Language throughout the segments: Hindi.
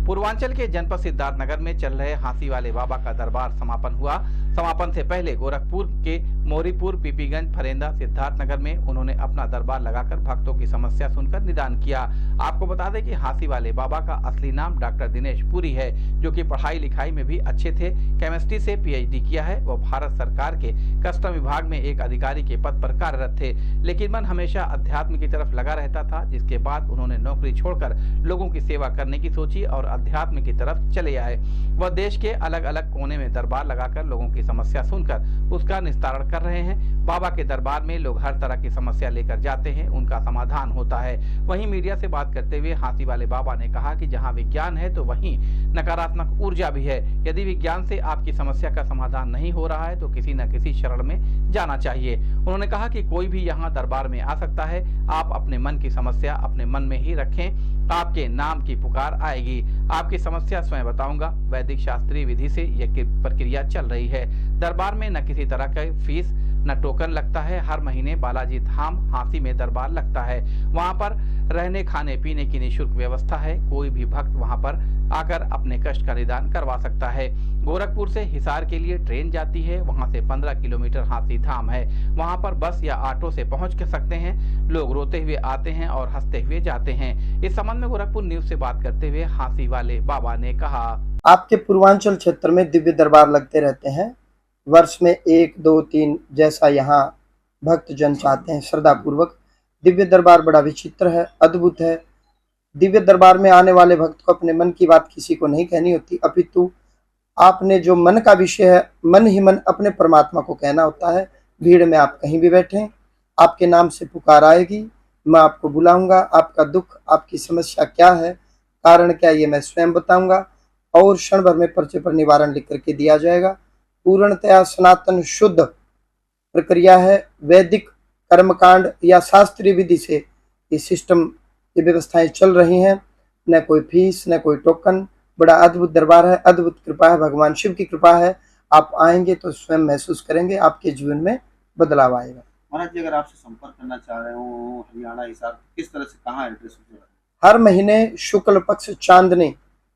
पूर्वांचल के जनपद सिद्धार्थनगर में चल रहे हांसी वाले बाबा का दरबार समापन हुआ। समापन से पहले गोरखपुर के मोरीपुर, पीपीगंज, फरेंदा, सिद्धार्थनगर में उन्होंने अपना दरबार लगाकर भक्तों की समस्या सुनकर निदान किया। आपको बता दें कि हांसी वाले बाबा का असली नाम डॉक्टर दिनेश पुरी है, जो कि पढ़ाई लिखाई में भी अच्छे थे। केमिस्ट्री से पीएचडी किया है। वो भारत सरकार के कस्टम विभाग में एक अधिकारी के पद पर कार्यरत थे, लेकिन मन हमेशा अध्यात्म की तरफ लगा रहता था। जिसके बाद उन्होंने नौकरी छोड़कर लोगों की सेवा करने की सोची और अध्यात्म की तरफ चले आए। वह देश के अलग अलग कोने में दरबार लगाकर लोगों की समस्या सुनकर उसका निस्तारण कर रहे हैं। बाबा के दरबार में लोग हर तरह की समस्या लेकर जाते हैं, उनका समाधान होता है। वहीं मीडिया से बात करते हुए हांसी वाले बाबा ने कहा कि जहां विज्ञान है तो वहीं नकारात्मक ऊर्जा भी है। यदि विज्ञान से आपकी समस्या का समाधान नहीं हो रहा है तो किसी न किसी शरण में जाना चाहिए। उन्होंने कहा कि कोई भी यहाँ दरबार में आ सकता है। आप अपने मन की समस्या अपने मन में ही रखें, आपके नाम की पुकार आएगी। आपकी समस्या स्वयं बताऊंगा। वैदिक शास्त्रीय विधि से यह प्रक्रिया चल रही है। दरबार में न किसी तरह का फीस न टोकन लगता है। हर महीने बालाजी धाम हांसी में दरबार लगता है। वहां पर रहने खाने पीने की निःशुल्क व्यवस्था है। कोई भी भक्त वहां पर आकर अपने कष्ट का निदान करवा सकता है। गोरखपुर से हिसार के लिए ट्रेन जाती है। वहां से 15 किलोमीटर हांसी धाम है। वहां पर बस या ऑटो से पहुंच सकते हैं। लोग रोते हुए आते हैं और हंसते हुए जाते हैं। इस संबंध में गोरखपुर न्यूज से बात करते हुए हांसी वाले बाबा ने कहा, आपके पूर्वांचल क्षेत्र में दिव्य दरबार लगते रहते हैं। वर्ष में 1, 2, 3 जैसा यहाँ भक्त जन चाहते हैं श्रद्धा पूर्वक। दिव्य दरबार बड़ा विचित्र है, अद्भुत है। दिव्य दरबार में आने वाले भक्त को अपने मन की बात किसी को नहीं कहनी होती, अपितु आपने जो मन का विषय है, मन ही मन अपने परमात्मा को कहना होता है। भीड़ में आप कहीं भी बैठे, आपके नाम से पुकार आएगी, मैं आपको बुलाऊंगा। आपका दुख, आपकी समस्या क्या है, कारण क्या, ये मैं स्वयं बताऊंगा और क्षण भर में पर्चे पर निवारण लिख करके दिया जाएगा। पूर्णतया सनातन शुद्ध प्रक्रिया है। वैदिक कर्मकांड या शास्त्रीय विधि से ये सिस्टम, ये व्यवस्थाएं चल रही हैं। न कोई फीस, न कोई टोकन। बड़ा अद्भुत दरबार है, अद्भुत कृपा है, भगवान शिव की कृपा है। आप आएंगे तो स्वयं महसूस करेंगे, आपके जीवन में बदलाव आएगा। महाराज जी, अगर आपसे संपर्क करना चाह रहे हो हरियाणा, हिसार, किस तरह से, कहाँ एड्रेस हो? हर महीने शुक्ल पक्ष चांदनी,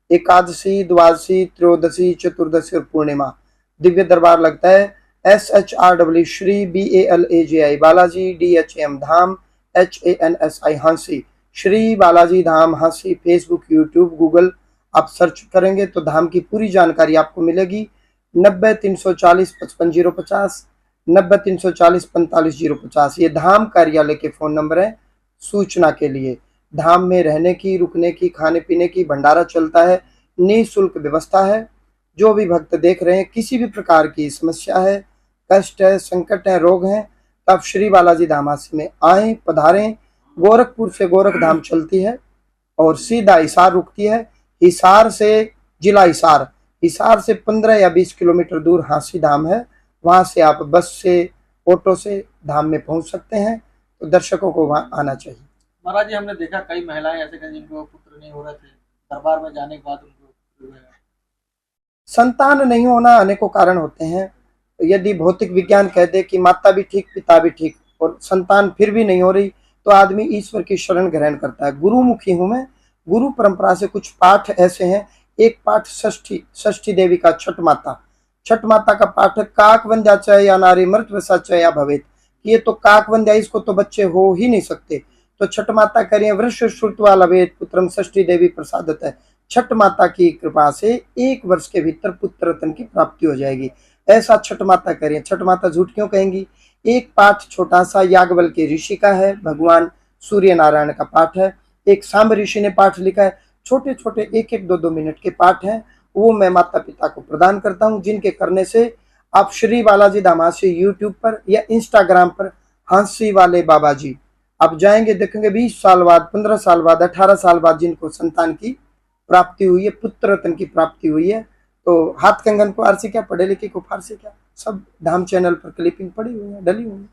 एकादशी, द्वादशी, त्रयोदशी, चतुर्दशी और पूर्णिमा दिव्य दरबार लगता है। SHRW Shri BALAJI Balaji, DHAM धाम, HANSI Hansi, Shri Balaji Dham Hansi. Facebook, YouTube, Google आप सर्च करेंगे तो धाम की पूरी जानकारी आपको मिलेगी। 90-340 55 050, 90-340 45 050 ये धाम कार्यालय के फोन नंबर है सूचना के लिए। धाम में रहने की, रुकने की, खाने पीने की भंडारा चलता है, निःशुल्क व्यवस्था है। जो भी भक्त देख रहे हैं, किसी भी प्रकार की समस्या है, कष्ट है, संकट है, रोग है, तब श्री बालाजी धाम हांसी में आए, पधारें। गोरखपुर से गोरख धाम चलती है और सीधा हिसार रुकती है। हिसार से जिला हिसार, हिसार से 15 या 20 किलोमीटर दूर हांसी धाम है। वहां से आप बस से, ऑटो से धाम में पहुंच सकते हैं। तो दर्शकों को वहां आना चाहिए। महाराज जी, हमने देखा कई महिलाएं ऐसे हैं जिनको पुत्र नहीं हो रहे थे, दरबार में जाने के बाद उनको पुत्र हुए हैं। संतान नहीं होना अनेकों कारण होते हैं। यदि भौतिक विज्ञान कह दे कि माता भी ठीक, पिता भी ठीक, और संतान फिर भी नहीं हो रही, तो आदमी ईश्वर की शरण ग्रहण करता है। गुरुमुखी हूं मैं। गुरु परंपरा से कुछ पाठ ऐसे हैं। एक पाठ षष्ठी देवी का, छठ माता। छठ माता का पाठ है, काक वंद्या च या नारी मृत वसा च या भवेत। ये तो काक वंद्या, इसको तो बच्चे हो ही नहीं सकते। तो छठ माता करिए, वृष श्रुत्वा लवेत पुत्रम षष्ठी देवी प्रसादत है। छठ माता की कृपा से 1 वर्ष के भीतर पुत्र रत्न की प्राप्ति हो जाएगी। ऐसा छठ माता करिए। छठ माता झूठ क्यों कहेंगी? एक पाठ छोटा सा याज्ञवल्क्य के ऋषि का है, भगवान सूर्य नारायण का पाठ है। एक सांब ऋषि ने पाठ लिखा है। छोटे छोटे 1-1, 2-2 मिनट के पाठ हैं, वो मैं माता पिता को प्रदान करता हूँ, जिनके करने से आप श्री बालाजी धाम हांसी यूट्यूब पर या इंस्टाग्राम पर हांसी वाले बाबा जी आप जाएंगे, देखेंगे 20 साल बाद, 15 साल बाद, 18 साल बाद जिनको संतान की प्राप्ति हुई है, पुत्र रत्न की प्राप्ति हुई है। तो हाथ कंगन को आरसी क्या, पढ़े लिखे को फारसी क्या, सब धाम चैनल पर क्लिपिंग पड़ी हुई है, डली हुई है।